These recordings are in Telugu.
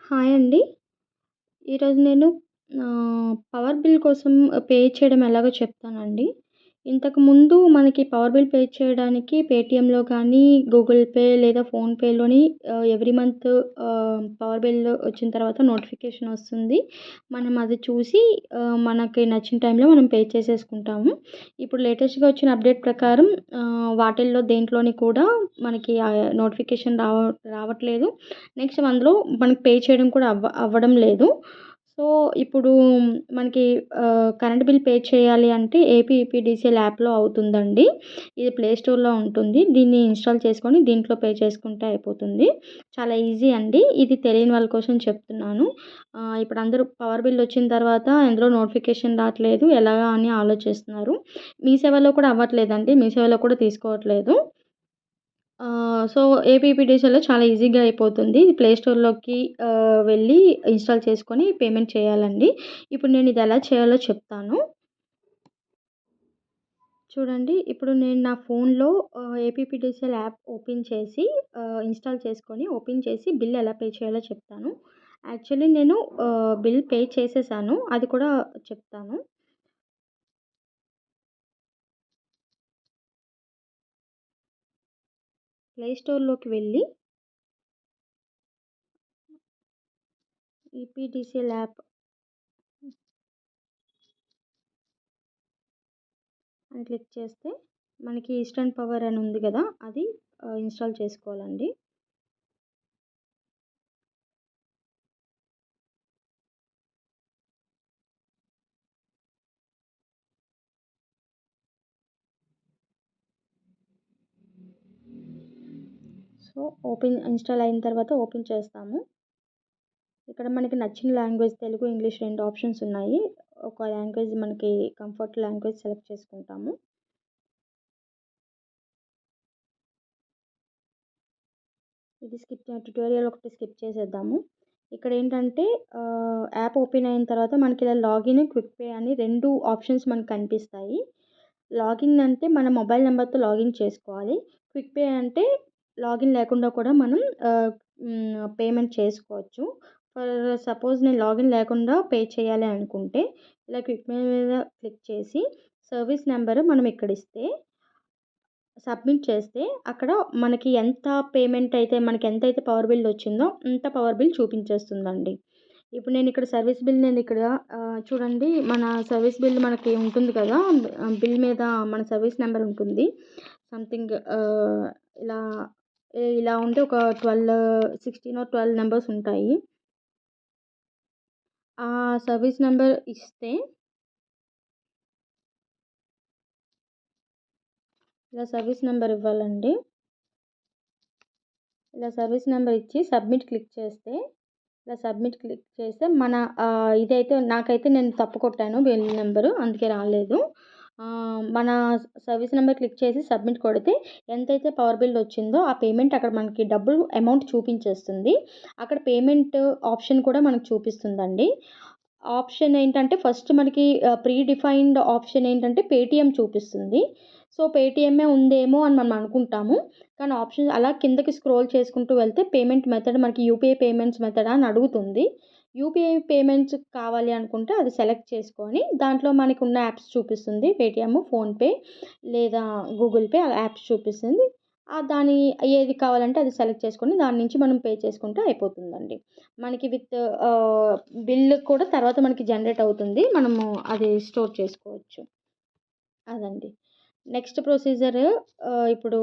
హాయ్ అండి. ఈరోజు నేను పవర్ బిల్ కోసం పే చేయడం ఎలాగో చెప్తానండి. ఇంతకుముందు మనకి పవర్ బిల్ పే చేయడానికి పేటీఎంలో కానీ, గూగుల్ పే లేదా ఫోన్‌పేలోని ఎవ్రీ మంత్ పవర్ బిల్ వచ్చిన తర్వాత నోటిఫికేషన్ వస్తుంది. మనం అది చూసి మనకి నచ్చిన టైంలో మనం పే చేసేసుకుంటాము. ఇప్పుడు లేటెస్ట్‌గా వచ్చిన అప్డేట్ ప్రకారం వాటిల్లో దేంట్లోని కూడా మనకి నోటిఫికేషన్ రావట్లేదు. నెక్స్ట్ అందులో మనకి పే చేయడం కూడా అవ్వడం లేదు. సో, ఇప్పుడు మనకి కరెంట్ బిల్ పే చేయాలి అంటే ఏపీ ఈపీడీసీఎల్ యాప్‌లో అవుతుందండి. ఇది ప్లే స్టోర్‌లో ఉంటుంది. దీన్ని ఇన్‌స్టాల్ చేసుకొని దీంట్లో పే చేసుకుంటే అయిపోతుంది. చాలా ఈజీ అండి. ఇది తెలియని వాళ్ళ కోసం చెప్తున్నాను. ఇప్పుడు అందరూ పవర్ బిల్ వచ్చిన తర్వాత ఎందులో నోటిఫికేషన్ రాట్లేదు ఎలాగా అని ఆలోచిస్తున్నారు. మీ సేవలో కూడా అవ్వట్లేదండి. మీ సేవలో కూడా తీసుకోవట్లేదు. సో, ఏపీపీడీసీఎల్‌లో చాలా ఈజీగా అయిపోతుంది. ఇది ప్లే స్టోర్‌లోకి వెళ్ళి ఇన్‌స్టాల్ చేసుకొని పేమెంట్ చేయాలండి. ఇప్పుడు నేను ఇది ఎలా చేయాలో చెప్తాను. చూడండి, ఇప్పుడు నేను నా ఫోన్‌లో ఏపీపీడీసీఎల్ యాప్ ఓపెన్ చేసి ఇన్‌స్టాల్ చేసుకొని ఓపెన్ చేసి బిల్ ఎలా పే చేయాలో చెప్తాను. యాక్చువల్లీ నేను బిల్ పే చేసేసాను. అది కూడా చెప్తాను. ప్లే స్టోర్‌లోకి వెళ్ళి ఈపీడీసీఎల్ యాప్ అని క్లిక్ చేస్తే మనకి ఇన్‌స్టంట్ పవర్ అని ఉంది గదా! అది ఇన్‌స్టాల్ చేసుకోవాలండి. సో, ఇన్‌స్టాల్ అయిన తర్వాత ఓపెన్ చేస్తాము. ఇక్కడ మనకి నచ్చిన లాంగ్వేజ్ తెలుగు, ఇంగ్లీష్ 2 ఆప్షన్స్ ఉన్నాయి. ఒక లాంగ్వేజ్ మనకి కంఫర్ట్ లాంగ్వేజ్ సెలెక్ట్ చేసుకుంటాము. ఇది ట్యుటోరియల్ ఒకటి స్కిప్ చేసేద్దాము. ఇక్కడేంటంటే యాప్ ఓపెన్ అయిన తర్వాత మనకి ఇలా లాగిన్, క్విక్ పే అని 2 ఆప్షన్స్ మనకు కనిపిస్తాయి. లాగిన్ అంటే మన మొబైల్ నంబర్‌తో లాగిన్ చేసుకోవాలి. క్విక్ పే అంటే లాగిన్ లేకుండా కూడా మనం పేమెంట్ చేసుకోవచ్చు. ఫర్ సపోజ్ నేను లాగిన్ లేకుండా పే చేయాలి అనుకుంటే ఇలా క్విక్ పే మీద క్లిక్ చేసి సర్వీస్ నంబర్ మనం ఇక్కడ ఇస్తే సబ్మిట్ చేస్తే అక్కడ మనకి ఎంత పేమెంట్ అయితే మనకెంతైతే పవర్ బిల్ వచ్చిందో అంత పవర్ బిల్ చూపించేస్తుందండి. ఇప్పుడు నేనిక్కడ సర్వీస్ బిల్ నేనిక్కడ చూడండి, మన సర్వీస్ బిల్ మనకి ఉంటుంది కదా! బిల్ మీద మన సర్వీస్ నంబర్ ఉంటుంది. సంథింగ్ ఇలా ఇలా ఉంటే ఒక 16 12 నంబర్స్ ఉంటాయి. ఆ సర్వీస్ నంబర్ ఇస్తే ఇలా సర్వీస్ నంబర్ ఇవ్వాలండి. ఇలా సర్వీస్ నంబర్ ఇచ్చి సబ్మిట్ క్లిక్ చేస్తే ఇలా సబ్మిట్ క్లిక్ చేస్తే మన ఇదైతే నాకైతే నేను తప్పు కొట్టాను బిల్ నంబరు అందుకే రాలేదు. మన సర్వీస్ నంబర్ క్లిక్ చేసి సబ్మిట్ కొడితే ఎంతైతే పవర్ బిల్ వచ్చిందో ఆ పేమెంట్ అక్కడ మనకి డబ్బులు అమౌంట్ చూపించేస్తుంది. అక్కడ పేమెంట్ ఆప్షన్ కూడా మనకు చూపిస్తుందండి. ఆప్షన్ ఏంటంటే ఫస్ట్ మనకి ప్రీ డిఫైన్డ్ ఆప్షన్ ఏంటంటే పేటీఎం చూపిస్తుంది. సో, పేటీఎమే ఉందేమో అని మనం అనుకుంటాము. కానీ ఆప్షన్ అలా కిందకి స్క్రోల్ చేసుకుంటూ వెళ్తే పేమెంట్ మెథడ్ మనకి యూపీఐ పేమెంట్స్ మెథడా అని అడుగుతుంది. యూపీఐ పేమెంట్స్ కావాలి అనుకుంటే అది సెలెక్ట్ చేసుకొని దాంట్లో మనకున్న యాప్స్ చూపిస్తుంది. పేటీఎం, ఫోన్‌పే లేదా గూగుల్ పే ఆ యాప్స్ చూపిస్తుంది. దాని ఏది కావాలంటే అది సెలెక్ట్ చేసుకొని దాని నుంచి మనం పే చేసుకుంటే అయిపోతుందండి. మనకి ఆహ్, బిల్ కూడా తర్వాత మనకి జనరేట్ అవుతుంది. మనము అది స్టోర్ చేసుకోవచ్చు. అదండి. నెక్స్ట్ ప్రొసీజర్ ఇప్పుడు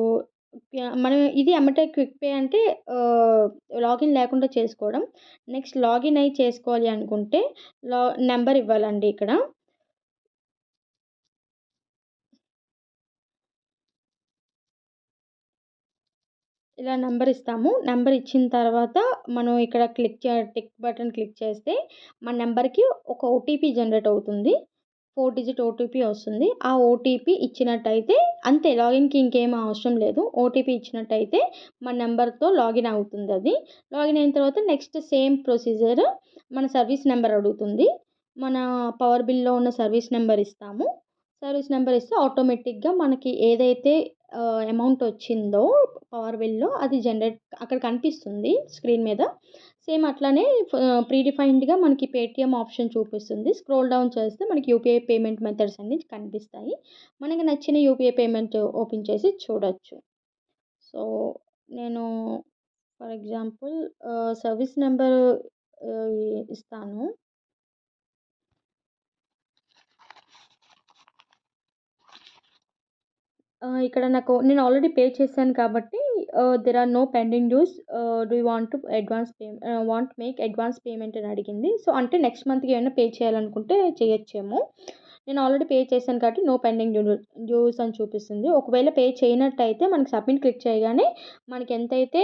మనం ఇది ఎమ్మటే క్విక్ పే అంటే ఆహ్, లాగిన్ లేకుండా చేసుకోవడం. నెక్స్ట్ లాగిన్ అయ్యి చేసుకోవాలి అనుకుంటే లా నంబర్ ఇవ్వాలండి ఇక్కడ. ఇలా నంబర్ ఇస్తాము. నంబర్ ఇచ్చిన తర్వాత మనం ఇక్కడ టిక్ బటన్ క్లిక్ చేస్తే మన నంబర్‌కి ఒక ఓటీపీ జనరేట్ అవుతుంది. 4 డిజిట్ ఓటీపీ వస్తుంది. ఆ ఓటీపీ ఇచ్చినట్టయితే అంతే, లాగిన్‌కి ఇంకేం అవసరం లేదు. ఓటీపీ ఇచ్చినట్టయితే మన నంబర్‌తో లాగిన్ అవుతుందది. లాగిన్ అయిన తర్వాత నెక్స్ట్ సేమ్ ప్రొసీజర్ మన సర్వీస్ నంబర్ అడుగుతుంది. మన పవర్ బిల్‌లో ఉన్న సర్వీస్ నంబర్ ఇస్తాము. సర్వీస్ నంబర్ ఇస్తే ఆటోమేటిక్‌గా మనకి ఏదైతే అమౌంట్ వచ్చిందో పవర్ బిల్‌లో అది జనరేట్ అక్కడ కనిపిస్తుంది స్క్రీన్ మీద. సేమ్ అట్లానే ప్రీ డిఫైన్డ్‌గా మనకి పేటీఎం ఆప్షన్ చూపిస్తుంది. స్క్రోల్ డౌన్ చేస్తే మనకి యూపీఐ పేమెంట్ మెథడ్స్ అన్నీ కనిపిస్తాయి. మనకి నచ్చిన యూపీఐ పేమెంట్ ఓపెన్ చేసి చూడొచ్చు. సో, నేను ఫర్ ఎగ్జాంపుల్ సర్వీస్ నంబర్ ఇస్తాను. ఇక్కడ నేను ఆల్రెడీ పే చేశాను కాబట్టి there are no pending dues. Do you want to make advance payment అని అడిగింది. సో, అంటే నెక్స్ట్ మంత్‌కి ఏమైనా పే చేయాలనుకుంటే చేయొచ్చేమో. నేను ఆల్రెడీ పే చేశాను కాబట్టి నో పెండింగ్ డ్యూస్ అని చూపిస్తుంది. ఒకవేళ పే చేయనట్టయితే మనకి సబ్మిట్ క్లిక్ చేయగానే మనకి ఎంతైతే